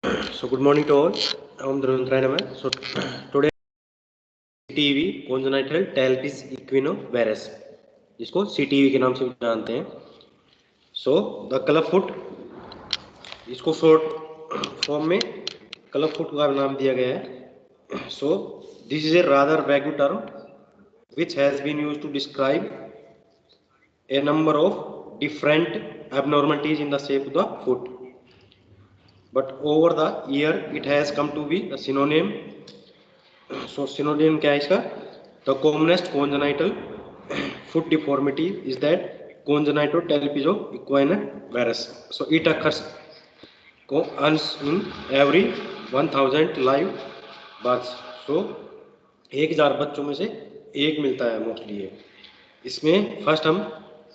So good morning to all. I'm Dhruvendra. So today CTV congenital talipes equinovarus, जिसको CTV के नाम से भी जानते हैं. So the clubfoot, इसको short form में clubfoot का नाम दिया गया है. So this is a rather vague term which has been used to describe a number of different abnormalities in the shape of the foot. But over the year it has come to be a synonym. So synonym क्या है इसका? The commonest congenital foot deformity is that congenital talipes equinovarus. So it occurs in every 1000 live births. So 1000 बच्चों में से एक मिलता है mostly ये. इसमें फर्स्ट हम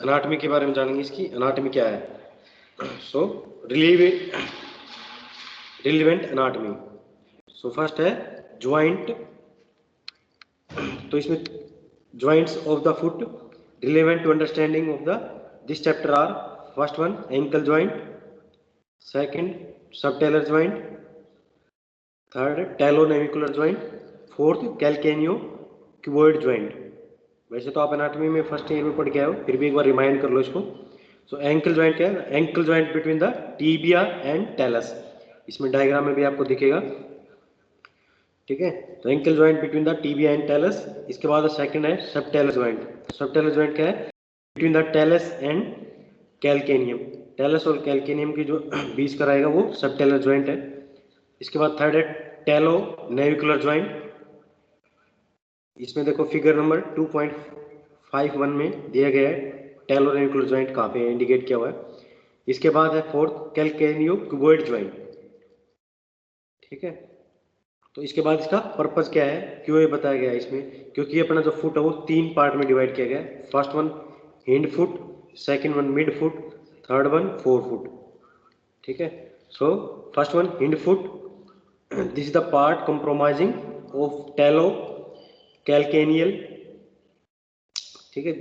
अनाटमी के बारे में जानेंगे. इसकी अनाटमी क्या है? सो रिलेवेंट अनाटमी. सो फर्स्ट है ज्वाइंट. तो इसमें joints of the foot relevant to understanding of the this chapter are: first one ankle joint, second subtalar joint, third talonavicular joint, fourth calcaneocuboid joint. वैसे तो आप एनाटॉमी में first year में पढ़ के आए हो, फिर भी एक बार रिमाइंड कर लो इसको. सो एंकल जॉइंट क्या है? Ankle joint between the tibia and talus. इसमें डायग्राम में भी आपको दिखेगा. ठीक है, तो ankle joint between the tibia and talus. इसके बाद सेकंड है सबटेलर जॉइंट. सबटेलर जॉइंट क्या है? Between the talus and calcaneum. Talus और कैल्केनियम की जो बीच का रहेगा वो सबटेलर जॉइंट है. इसके बाद थर्ड है टेलोनेविकुलर जॉइंट. इसमें देखो फिगर नंबर 2.51 में दिया गया है टेलोनेविकुलर जॉइंट कहाँ पे इंडिकेट किया हुआ है. इसके बाद है फोर्थ कैल्केनियोक्यूबॉइड जॉइंट. ठीक है, तो इसके बाद इसका पर्पस क्या है, क्यों ये बताया गया है इसमें? क्योंकि अपना जो फुट है वो 3 पार्ट में डिवाइड किया गया है. First one hind foot, second one mid foot, third one fore foot. ठीक है, so first one hind foot, this is the part compromising of talocalcaneal, ठीक है,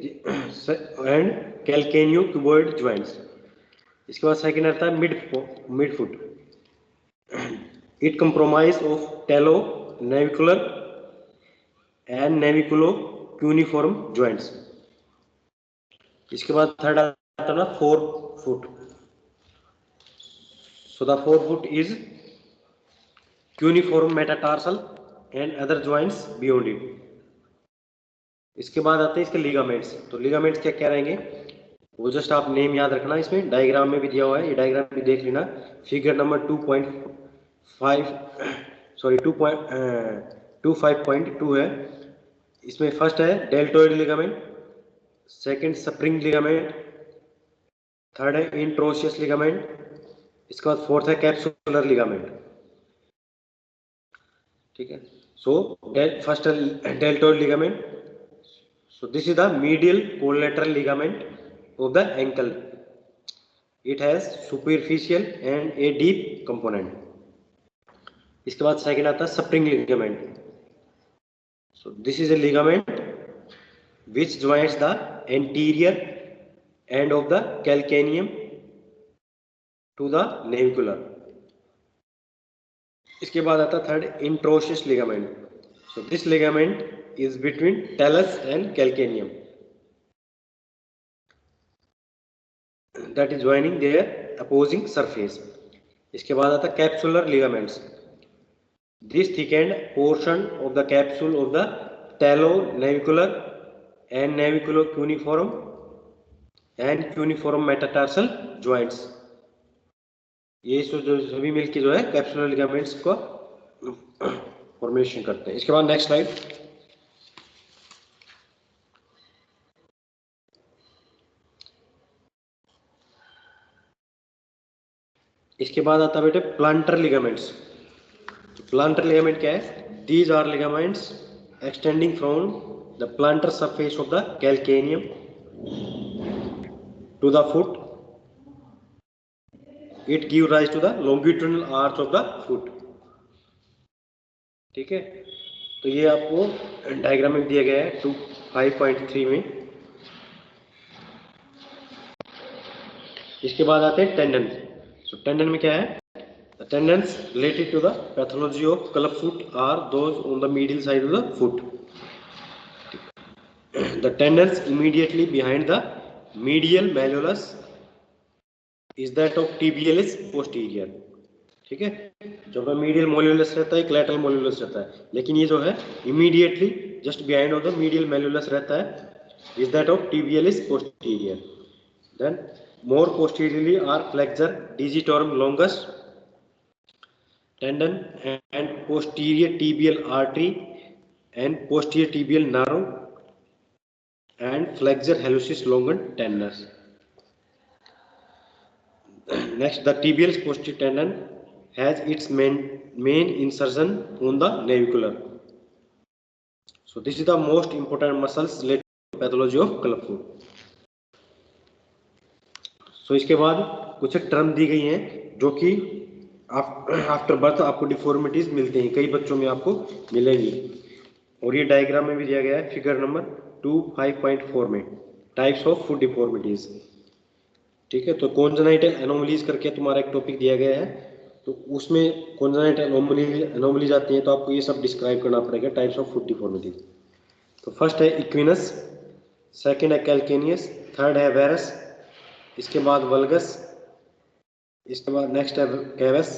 एंड कैल्केनियोक्यूबॉइड जॉइंट्स. इसके बाद सेकंड आता है mid foot. It compromise of talonavicular and naviculocuneiform joints. इसके बाद थर्ड आता है fore foot. So the fore foot is cuneiform metatarsal and other joints beyond it. इसके बाद आते हैं इसके लिगामेंट्स. तो लिगामेंट्स क्या क्या रहेंगे वो जस्ट आप नेम याद रखना. इसमें डायग्राम में भी दिया हुआ है, ये डायग्राम भी देख लेना. फिगर नंबर 25.2 है. इसमें फर्स्ट है deltoid ligament, second spring ligament, third है इंट्रोशियस लिगामेंट, इसके बाद फोर्थ है कैप्सुलर लिगामेंट. ठीक है, सो फर्स्ट है deltoid ligament. So this is the medial collateral ligament of the ankle. It has superficial and a deep component. इसके बाद second आता है spring ligament. So this is a ligament which joins the anterior end of the calcaneum to the navicular. इसके बाद आता है third interosseous ligament. So this ligament is between talus and calcaneum, that is joining their opposing surface. इसके बाद आता है capsular ligaments. This thickened portion of the capsule of the talonavicular and naviculo-cuneiform and cuneiform metatarsal joints. ये जो सभी मिलके जो है कैप्सुलर लिगामेंट्स को फॉर्मेशन करते हैं. इसके बाद नेक्स्ट स्लाइड. इसके बाद आता है बेटे प्लांटर लिगामेंट्स. प्लांटर लिगामेंट क्या है? These are ligaments extending from the plantar surface of the calcaneum to the foot. It give rise to the longitudinal arch of the foot. ठीक है, तो ये आपको डायग्राम में दिया गया है 5.3 में. इसके बाद आते हैं टेंडन. तो टेंडन में क्या है? The tendons related to the pathology of clubfoot are those on the medial side of the foot. The tendons immediately behind the medial malleolus is that of tibialis posterior. ठीक है, जो अपना medial malleolus रहता है, एक lateral मोल्यूलस रहता है, लेकिन ये जो है immediately just behind of the medial malleolus रहता है, is that of tibialis posterior. Then more posteriorly are flexor digitorum longus tendon and posterior tibial artery and posterior tibial nerve and flexor hallucis longus tendons. Next, the tibial posterior tendon has its main insertion on the navicular. So this is the most important muscles related to pathology of clubfoot. So इसके बाद कुछ term दी गई हैं जो कि after birth आपको deformities मिलते हैं, कई बच्चों में आपको मिलेंगी, और ये डायग्राम में भी दिया गया है फिगर नंबर 2.5.4 में, टाइप्स ऑफ फुट डिफॉर्मिटीज. ठीक है, तो कॉन्जेनाइटल एनोमलीज करके तुम्हारा एक टॉपिक दिया गया है, तो उसमें कॉन्जेनाइटल एनोमलीज आती हैं, तो आपको ये सब डिस्क्राइब करना पड़ेगा, टाइप्स ऑफ फुट डिफॉर्मिटीज. तो फर्स्ट है इक्विनस, सेकंड है कैल्केनियस, थर्ड है वेरस, इसके बाद वल्गस, इसके बाद नेक्स्ट है cavus,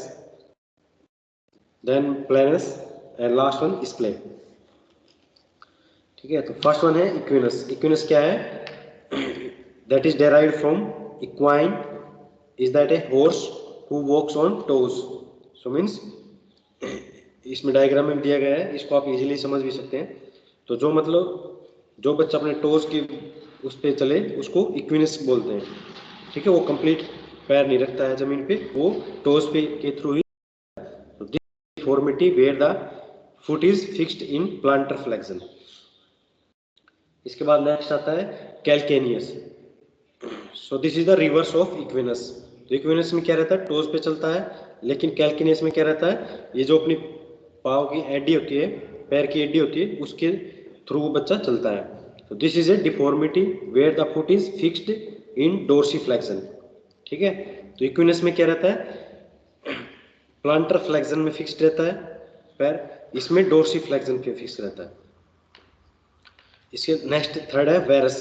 then planus and last one splay. ठीक है, तो फर्स्ट वन है इक्विनस. इक्विनस क्या है? That is derived from equine, is that a horse who walks on toes. So means इसमें डायग्राम में दिया गया है, इसको आप इजीली समझ भी सकते हैं. तो जो मतलब जो बच्चा अपने टोज की उस पे चले उसको इक्विनस बोलते हैं. ठीक है, वो कंप्लीट पैर नहीं रखता है जमीन पे, वो टोज पे के थ्रू ही. Deformity where the foot is fixed in plantar flexion. इसके बाद नेक्स्ट आता है calcaneus. So this is the reverse of equinus. तो इक्विनस में क्या रहता है? टोज पे चलता है, लेकिन कैल्केनियस में क्या रहता है? ये जो अपनी पाँव की एडी होती है, पैर की एडी होती है, उसके थ्रू वो बच्चा चलता है. तो this is a deformity where the foot is fixed in dorsiflexion. ठीक है, तो इक्विनस में क्या रहता है? प्लांटर फ्लेक्शन में फिक्स्ड रहता है पैर, इसमें डोर्सीफ्लेक्शन पे फिक्स रहता है. इसके नेक्स्ट थर्ड है varus.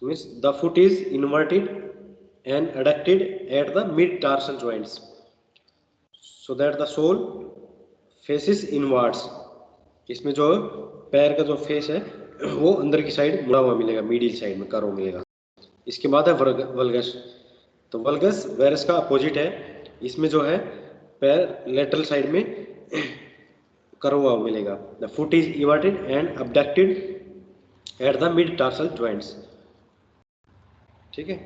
Means the foot is inverted and adducted at the mid tarsal joints so that the sole faces inwards. इसमें जो पैर का जो फेस है वो अंदर की साइड मुड़ा हुआ मिलेगा, मिडिल साइड में कर्व मिलेगा. इसके बाद है वल्गस. तो वल्गस वेरस का अपोजिट है, इसमें जो है पैर लेटरल साइड में कर्व हुआ मिलेगा. The foot is everted and abducted at the mid tarsal joints. ठीक है,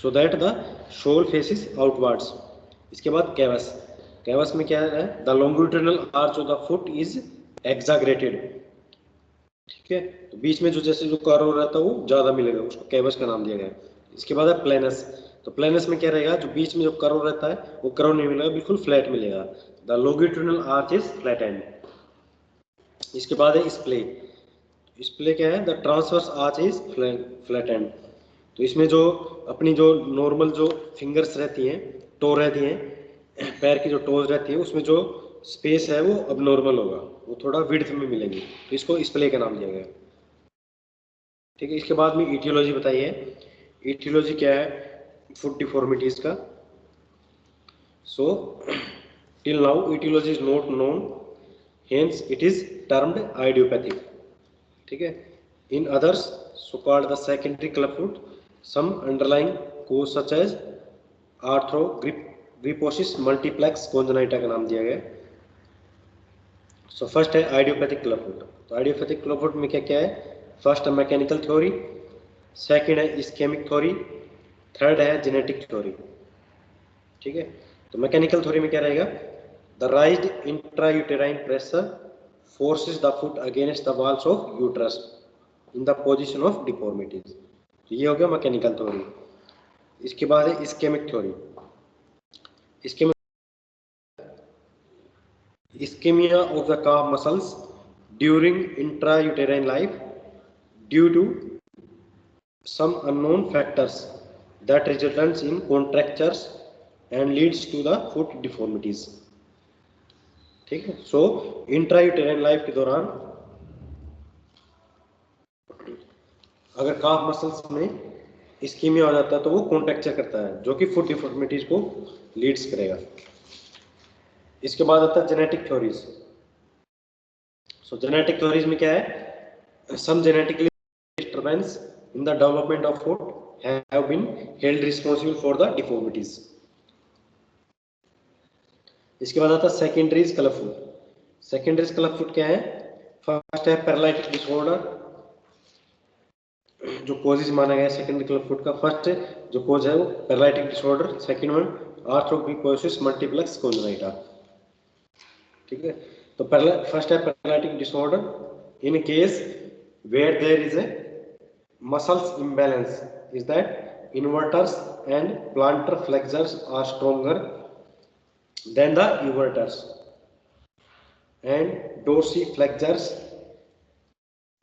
so that the sole faces outwards. इसके बाद कैवस. कैवस में क्या है? The longitudinal arch of the foot is exaggerated. ठीक है, तो बीच में जो जैसे जो कर्व रहता है वो ज्यादा मिलेगा, उसको कैवस का नाम दिया गया है. इसके बाद है प्लेनस. तो प्लेनस में क्या रहेगा? जो बीच में जो कर्व रहता है वो कर्व नहीं मिलेगा, बिल्कुल फ्लैट मिलेगा. The longitudinal arch is flat and. इसके बाद है स्प्ले. स्प्ले क्या है? The transverse arch is flat and. तो इसमें जो अपनी जो नॉर्मल जो फिंगर्स रहती हैं, टो रहती हैं, पैर की जो टोज रहती है, उसमें जो स्पेस है वो अब नॉर्मल होगा, वो थोड़ा विड्थ में मिलेंगे, तो इसको स्प्ले का नाम दिया गया. ठीक है, इसके बाद में इटियोलॉजी बताइए. इटियोलॉजी क्या है फुट डिफॉर्मिटीज का? So till now aetiology is not known, hence it is termed idiopathic. ठीक है, in others so called the secondary clubfoot, some underlying cause such as arthrogryposis multiplex congenita का नाम दिया गया. सो फर्स्ट है idiopathic clubfoot. तो idiopathic clubfoot में क्या क्या है? फर्स्ट है मैकेनिकल थ्योरी, सेकंड है इस्केमिक थ्योरी, थर्ड है जेनेटिक थ्योरी. ठीक है, तो मैकेनिकल थ्योरी में क्या रहेगा? The राइज्ड intrauterine pressure forces the foot against the walls of uterus in the position of deformities. तो ये हो गया मैकेनिकल थ्योरी. इसके बाद है ischaemic theory. Ischemic ischemia of the calf muscles during intrauterine life due to some unknown factors that results in contractures and leads to the foot deformities. ठीक है. So intrauterine life के दौरान अगर काफ muscles में ischemia हो जाता है तो वो कॉन्ट्रैक्चर करता है जो कि फुट डिफॉर्मिटीज को लीड्स करेगा. इसके बाद आता है genetic theories. So genetic theories में क्या है, some genetically disturbance in the development of foot have been held responsible for the deformities. इसके बाद आता है secondaries club foot. Secondaries club foot क्या है, फर्स्ट है पैरालिटिक डिसऑर्डर जो कोजेज माना गया है सेकेंडरी क्लब फुट का. फर्स्ट जो कोज है वो paralytic disorder, second one arthrogryposis multiplex congenita. ठीक है. तो फर्स्ट है paralytic disorder in case where there is a muscles imbalance is that inverters and plantar flexors are stronger than the everters and dorsiflexors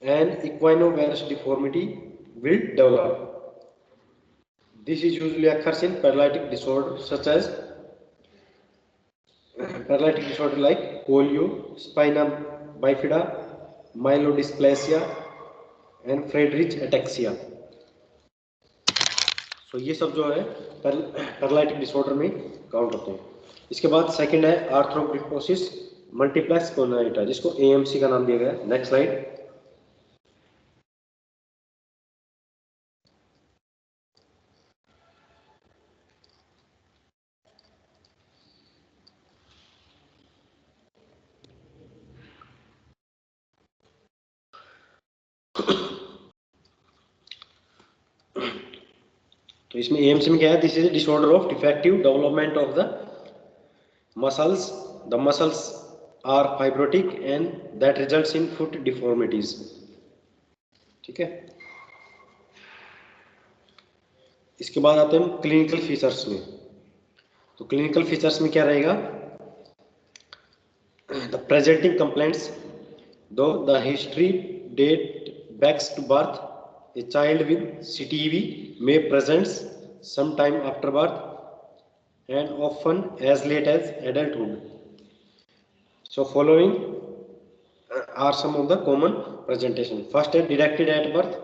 and equinovarus deformity will develop. This is usually occurs in paralytic disorder such as paralytic disorder like polio, spina bifida, myelodysplasia and Friedreich ataxia. So ये सब जो है paralytic disorder में count होते हैं. इसके बाद second है आर्थ्रोग्रिपोसिस मल्टीप्लेक्स कोंजेनाइटा जिसको AMC का नाम दिया गया है. Next slide. तो इसमें AMC में क्या है, this is disorder of defective development of the muscles. The muscles are fibrotic and that results in foot deformities. ठीक है. इसके बाद आते हैं क्लिनिकल फीचर्स में. तो क्लिनिकल फीचर्स में क्या रहेगा, द प्रेजेंटिंग कंप्लेंट्स दो the history date backs to birth. A child with CTV may present sometime after birth and often as late as adulthood. So following are some of the common presentation. First is detected at birth.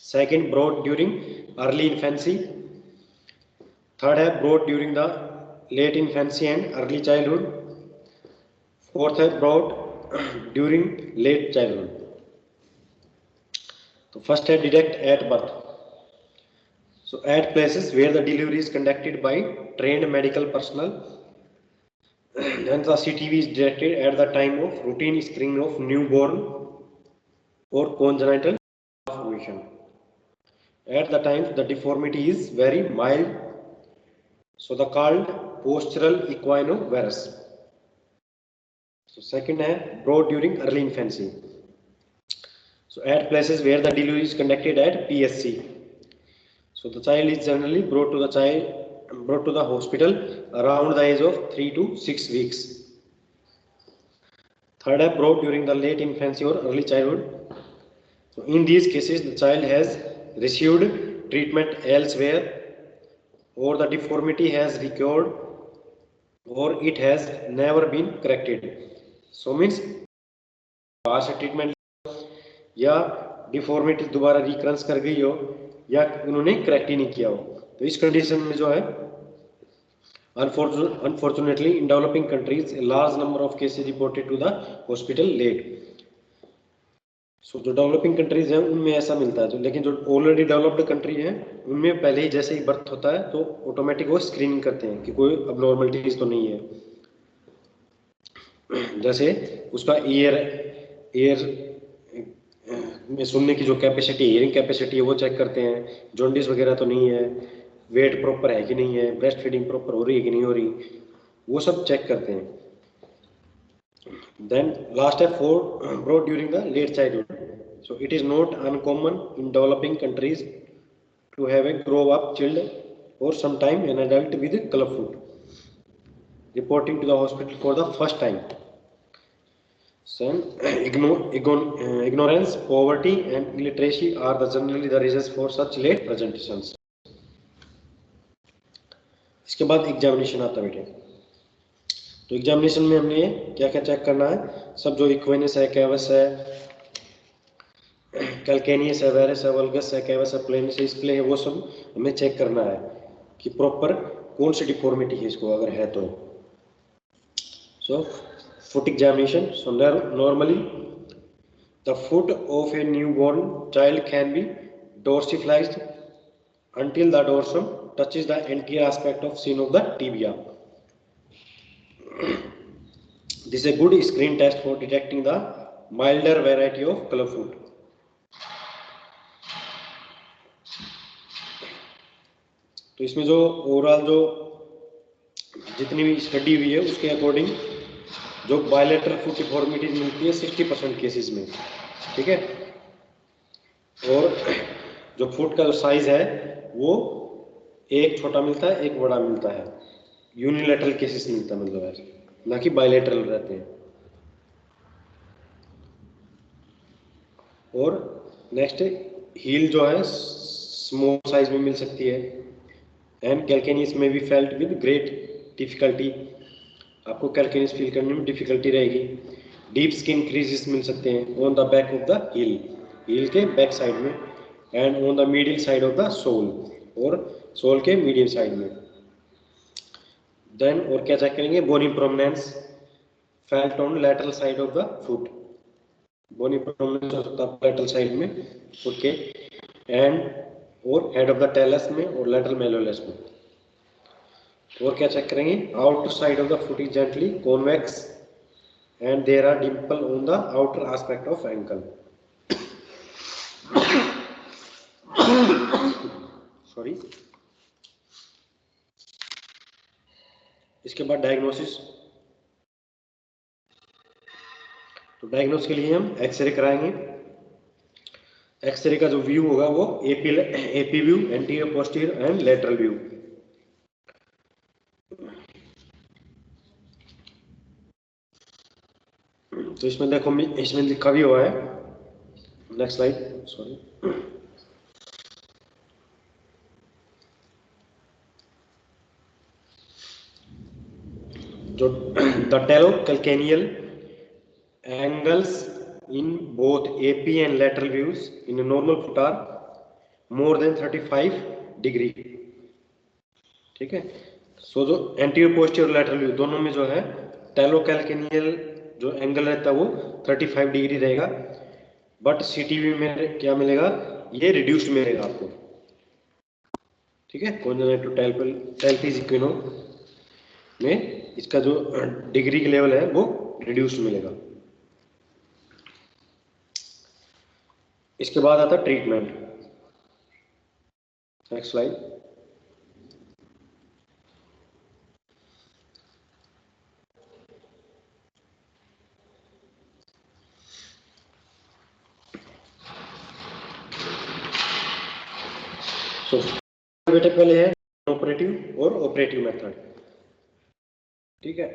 Second, brought during early infancy. Third is brought during the late infancy and early childhood. Fourth is brought during late childhood. तो first है detect at birth. So at places where the delivery is conducted by trained medical personnel. Then the CTV is detected at the time of routine screening of newborn और congenital formation. At the time the deformity is very mild, so the called postural equinovarus. So second है brought during early infancy. So at places where the delivery is conducted at PSC. So the child is generally brought to the hospital around the age of 3 to 6 weeks. Third, brought during the late infancy or early childhood. So in these cases, the child has received treatment elsewhere, or the deformity has recurred, or it has never been corrected. So means past treatment या deformity दोबारा recurrence कर गई हो या उन्होंने correct ही नहीं किया हो. तो इस कंडीशन में जो है unfortunately in developing countries large number of cases reported to the hospital late. So जो डेवलपिंग कंट्रीज हैं उनमें ऐसा मिलता है, जो लेकिन जो ऑलरेडी डेवलप्ड कंट्री है उनमें पहले ही जैसे ही बर्थ होता है तो ऑटोमेटिक वो स्क्रीनिंग करते हैं कि कोई अबनॉर्मलिटीज तो नहीं है. जैसे उसका ईयर में सुनने की जो कैपेसिटी हियरिंग कैपेसिटी है वो चेक करते हैं, जॉन्डिस वगैरह तो नहीं है, वेट प्रॉपर है कि नहीं है, ब्रेस्ट फीडिंग प्रॉपर हो रही है कि नहीं हो रही, वो सब चेक करते हैं. देन लास्ट है brought during the late childhood. So it is not uncommon in developing countries to have a grow up child or sometime an adult with club foot reporting to the hospital for the first time. Ignorance, poverty and illiteracy are generally the reasons for such late presentations. इसके बाद examination आता है बेटे। तो examination में हमने क्या क्या चेक करना है, सब जो इक्वेनस है, कैवस है, कैल्केनियस है, वेरस है, वल्गस है, कैवस है, प्लेनिस है, स्प्ले है, वो सब हमें चेक करना है कि प्रॉपर कौन सी डिफॉर्मिटी है इसको अगर है तो। So foot examination. So normally the foot of a newborn child can be dorsiflexed until the dorsum touches the anterior aspect of shin of the tibia. This is a good screen test for detecting the milder variety of clubfoot. तो इसमें जो overall जो जितनी भी study हुई है उसके according जो बायलैटरल फुट डिफॉर्मिटीज मिलती है 60% केसेस में, ठीक है। और जो फुट का जो साइज है वो एक छोटा मिलता है, एक बड़ा मिलता है, यूनिलैटरल केसेस मिलता है, मतलब है ना कि बायलैटरल रहते हैं। और नेक्स्ट हील जो है स्मॉल साइज में मिल सकती है, एंड कैल्केनियस में भी फेल्ट विद ग्रेट डिफिकल्टी, आपको कैल्केनियस फील करने में डिफिकल्टी रहेगी। डीप स्किन क्रीजेस मिल सकते हैं on the back of the heel, heel के बैक साइड में, and on the middle side of the sole, और सोल के मीडियम साइड में। देन और क्या चेक करेंगे, bony prominence felt on lateral side of the foot, bony prominence हो सकता है लैटरल साइड में फुट के, एंड और हेड ऑफ द टेलस में और लैटरल मेलोलस में। और क्या चेक करेंगे, outer side of the foot is gently convex and there are dimple on the outer aspect of ankle. Sorry. इसके बाद डायग्नोसिस। तो डायग्नोस के लिए हम एक्सरे कराएंगे। एक्सरे का जो व्यू होगा वो AP view, anterior, posterior and lateral view. तो इसमें देखो, इसमें लिखा भी हुआ है, नेक्स्ट स्लाइड, सॉरी। जो the टेलोकैल्केनियल angles in both AP and lateral views in a normal foot are more than 35 degree, ठीक है। सो जो एंटीरियर, पोस्टीरियर, लैटरल व्यू दोनों में जो है टेलोकैल्केनियल जो एंगल रहता है वो 35 डिग्री रहेगा, बट सीटीवी में क्या मिलेगा, ये रिड्यूस्ड मिलेगा आपको, ठीक है। कॉन्जेनिटल टैल्पिस इक्विनो में इसका जो डिग्री का लेवल है वो रिड्यूस्ड मिलेगा। इसके बाद आता है ट्रीटमेंट। Next slide. बेटे पहले है ऑपरेटिव और ऑपरेटिव मेथड, ठीक है।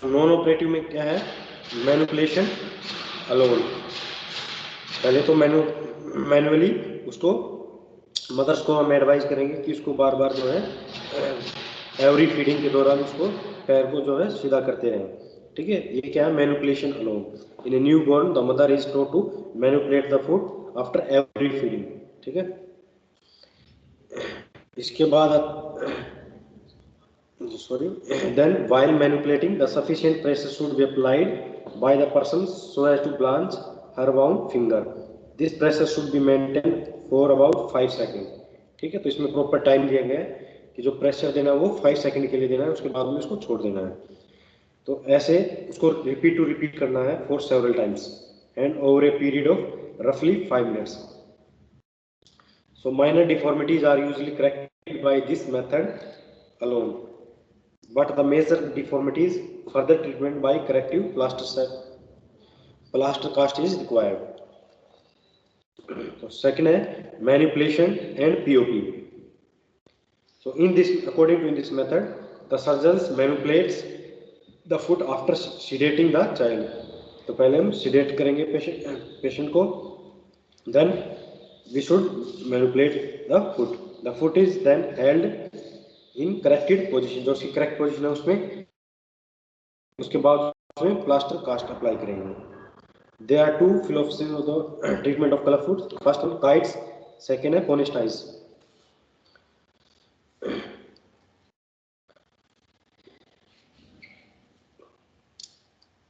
नॉन ऑपरेटिव में क्या है, मैनिपुलेशन अलोन। पहले तो मैनुअली उसको मदर्स को हम एडवाइज करेंगे कि उसको बार बार जो है एवरी फीडिंग के दौरान उसको पैर को जो है सीधा करते रहें, ठीक है। ये क्या है, manipulation alone. In a new born the mother is told to manipulate the food after every feeding, ठीक है। इसके बाद sorry, then while manipulating the sufficient pressure should be applied by the person so as to blanch her wound finger. This pressure should be maintained for about 5 seconds, ठीक है। तो इसमें proper time दिया गया है कि जो प्रेशर देना है वो 5 सेकंड के लिए देना है, उसके बाद में उसको छोड़ देना है। तो ऐसे उसको रिपीट टू रिपीट करना है for several times and over a period of रफली 5 minutes. So minor deformities are usually corrected by this method alone, but the major deformities further treatment by corrective plaster cast is required. So second है manipulation and POP. So in this, according to this method, the surgeons manipulates the foot after sedating the child. तो पहले हम sedate करेंगे patient को, then we should manipulate the foot. The foot is then held in corrected position, जो उसकी correct position है उसमें, उसके बाद उसमें प्लास्टर कास्ट अप्लाई करेंगे। There are two philosophies of the treatment of color foods. First one kites, second है conestize.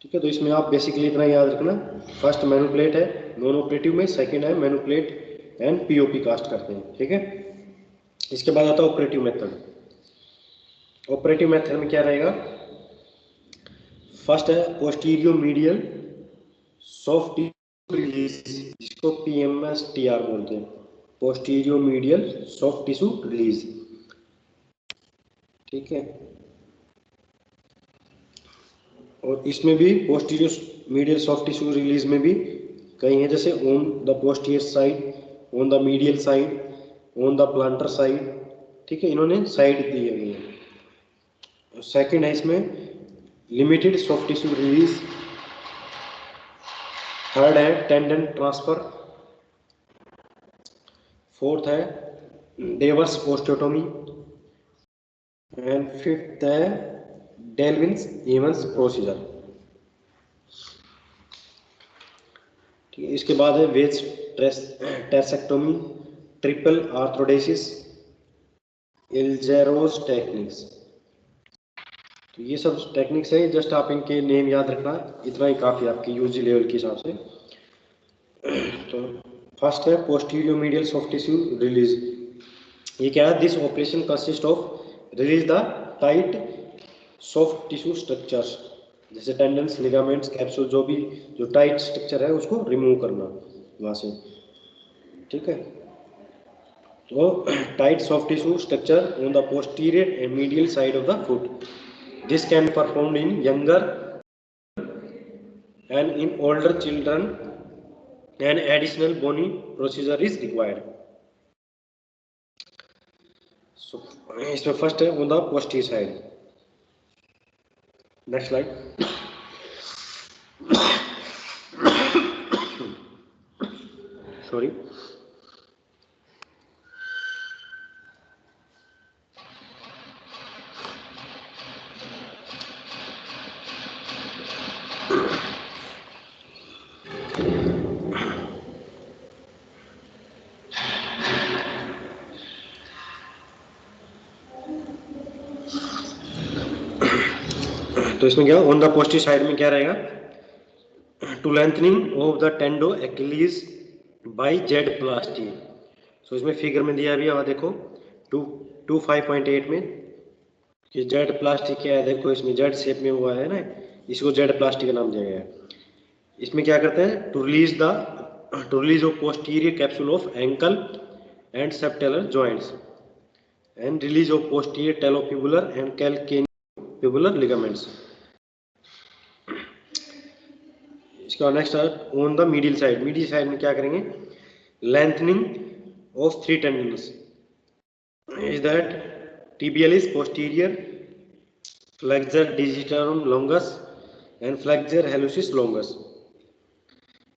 ठीक है, तो इसमें आप बेसिकली इतना याद रखना, फर्स्ट मैनुपुलेट है नॉन ऑपरेटिव में, सेकंड है मैनुपुलेट एंड पीओपी कास्ट करते हैं। ठीक है, इसके बाद आता है ऑपरेटिव मेथड। ऑपरेटिव मेथड में क्या रहेगा, फर्स्ट है पोस्टीरियो मीडियल सॉफ्ट रिलीज, जिसको पीएमएसटीआर बोलते हैं, posterior medial soft tissue release. ठीक है, और इसमें भी posterior medial soft tissue release में भी कई हैं, जैसे on the posterior side, on the medial side, on the planter side. ठीक है, इन्होंने साइड दी हुई है। सेकंड है इसमें limited soft tissue release. Third है टेंडन ट्रांसफर। फोर्थ है डेवर्स ओस्टियोटोमी एंड फिफ्थ है डेल्विन्स इवंस प्रोसीजर। ठीक है, इसके बाद है वेज टेरेक्टोमी, ट्रिपल आर्थ्रोडेसिस, इल्जेरोस टेक्निक्स। तो ये सब टेक्निक्स है, जस्ट आप इनके नेम याद रखना, इतना ही काफ़ी आपकी यूजी लेवल के हिसाब से। तो फर्स्ट है posteromedial soft tissue release. ये क्या है, this operation consist of release the tight soft tissue structures, जैसे टेंडन्स, लिगामेंट्स, कैप्सूल, जो टाइट स्ट्रक्चर है उसको रिमूव करना वहाँ से। ठीक है, तो tight soft tissue structure on the posterior and medial side of the foot, this can be performed in younger and in older children, and additional bony procedure is required. सो इसमें फर्स्ट है on the posterior side. Next slide. Sorry, तो इसमें क्या on the posterior side में क्या रहेगा, two lengthening of the tendo Achillis by Z plasty. सो इसमें फिगर में दिया भी है, देखो 2.5.8 में, कि जेड प्लास्टिक क्या है, देखो इसमें जेड शेप में हुआ है ना, इसको जेड प्लास्टिक का नाम दिया गया है। इसमें क्या करते हैं, two release of posterior capsule of ankle and subtalar joints and release of posterior talofibular and calcaneofibular ligaments. इसके बाद next on the medial side में क्या करेंगे, lengthening of 3 tendons is that tibialis posterior, flexor digitorum longus and flexor hallucis longus.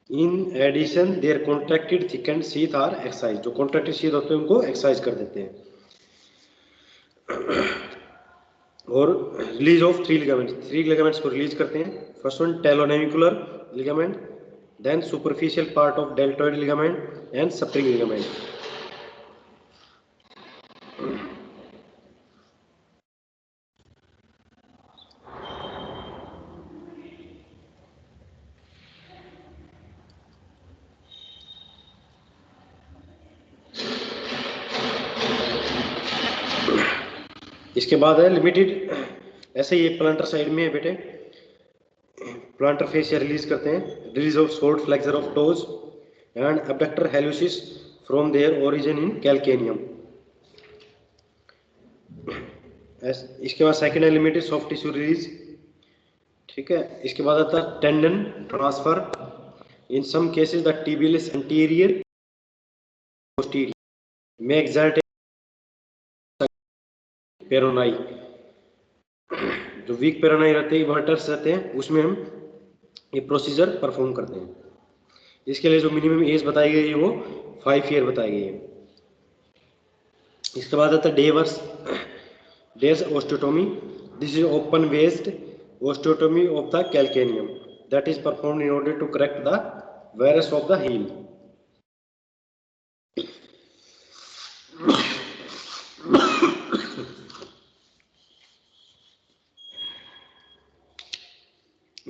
In addition, their contracted thickened sheath are excised. जो contracted sheath होते हैं उनको excise कर देते हैं। और रिलीज ऑफ 3 लिगामेंट्स को रिलीज करते हैं। First one talonavicular ligament, then superficial part of deltoid ligament and spring ligament. इसके बाद है लिमिटेड, ऐसे ये प्लांटर साइड में है बेटे, प्लांटर फेसिया रिलीज करते हैं, release of short flexor of toes and abductor hallucis from their origin in calcaneum. इसके बाद सेकंड है लिमिटेड सॉफ्ट टिश्यू रिलीज। ठीक है, इसके बाद आता है tendon transfer, in some cases the tibialis anterior posterior में exert पेरोनाई, जो वीक पेरोनाई रहते हैं, इवर्टर्स रहते हैं, उसमें हम ये प्रोसीजर परफॉर्म करते हैं। इसके लिए जो मिनिमम एज बताई गई है वो 5 ईयर बताई गई है। इसके बाद आता है डेवर्स There's osteotomy. This is open waist osteotomy of the calcaneum that is performed in order to correct the varus of the heel.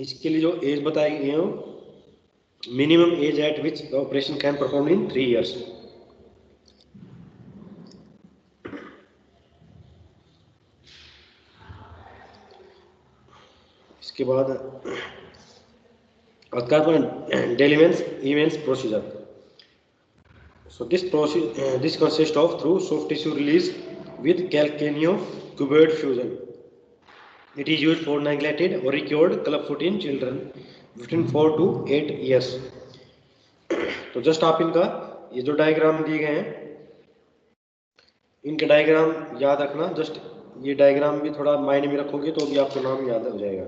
इसके लिए जो एज बताई गई है, minimum age eight which the operation can perform in 3 years. इसके बाद Delevens events procedure. So this consists of through soft tissue release with calcaneocuboid fusion. It is used for neglected or recurred clubfoot in children between 4 to 8 years. तो just आप इनका ये जो diagram दिए गए हैं, इनके डायग्राम याद रखना. जस्ट ये डायग्राम भी थोड़ा माइंड में रखोगे तो भी आपको नाम याद हो जाएगा.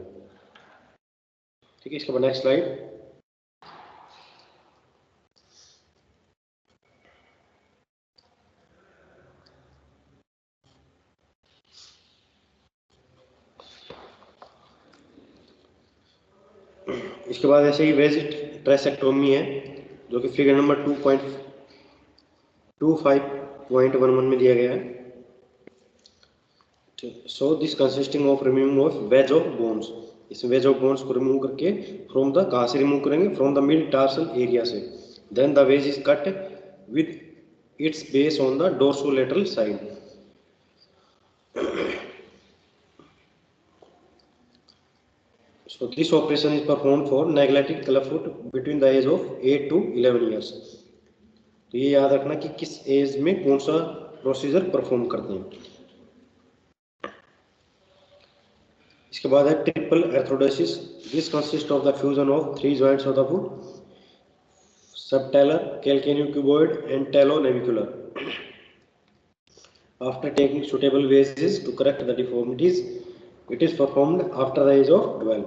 ठीक है, इसके बाद नेक्स्ट स्लाइड. इसके बाद ऐसे ही वेज ट्रेसेक्टोमी है जो कि फिगर नंबर 2.25.11 में दिया गया है. So this consisting of removing of wedge of bones. इस वेज ऑफ बोन्स को रिमूव करके फ्रॉम द कहाँ से रिमूव करेंगे? From the mid tarsal area से. Then the wedge is cut with its base on the dorsolateral side. So this operation is performed for neglected clubfoot between the age of 8 to 11 years. तो ये याद रखना कि किस as में कौन सा प्रोसीजर परफॉर्म करते हैं. इसके बाद है triple arthrodesis. This consist of the fusion of 3 joints of the foot, subtalar, calcaneocuboid and talonavicular. After taking suitable measures to correct the deformities, it is performed after the age of 12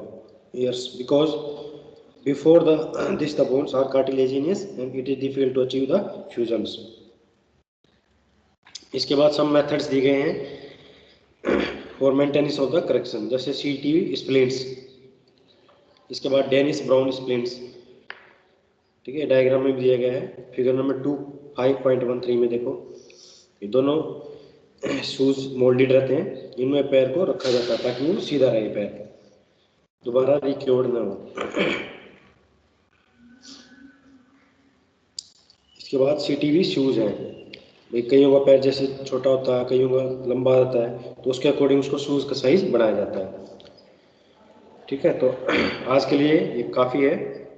years because before the bones are cartilaginous and it is difficult to achieve the fusions. इसके बाद some methods दी गए हैं for maintenance of the correction, जैसे CTV splints. इसके बाद Dennis brown splints. ठीक है, diagram में भी दिया गया है फिगर नंबर 2.5.13 में. देखो ये दोनों शूज मोल्डेड रहते हैं, इनमें पैर को रखा जाता है ताकि वो सीधा रहे, पैर दोबारा रिक्योर्ड ना हो. इसके बाद CTV शूज हैं. भाई कईयों का पैर जैसे छोटा होता है, कईयों का लंबा रहता है, तो उसके अकॉर्डिंग उसको शूज का साइज बनाया जाता है. ठीक है, तो आज के लिए ये काफ़ी है.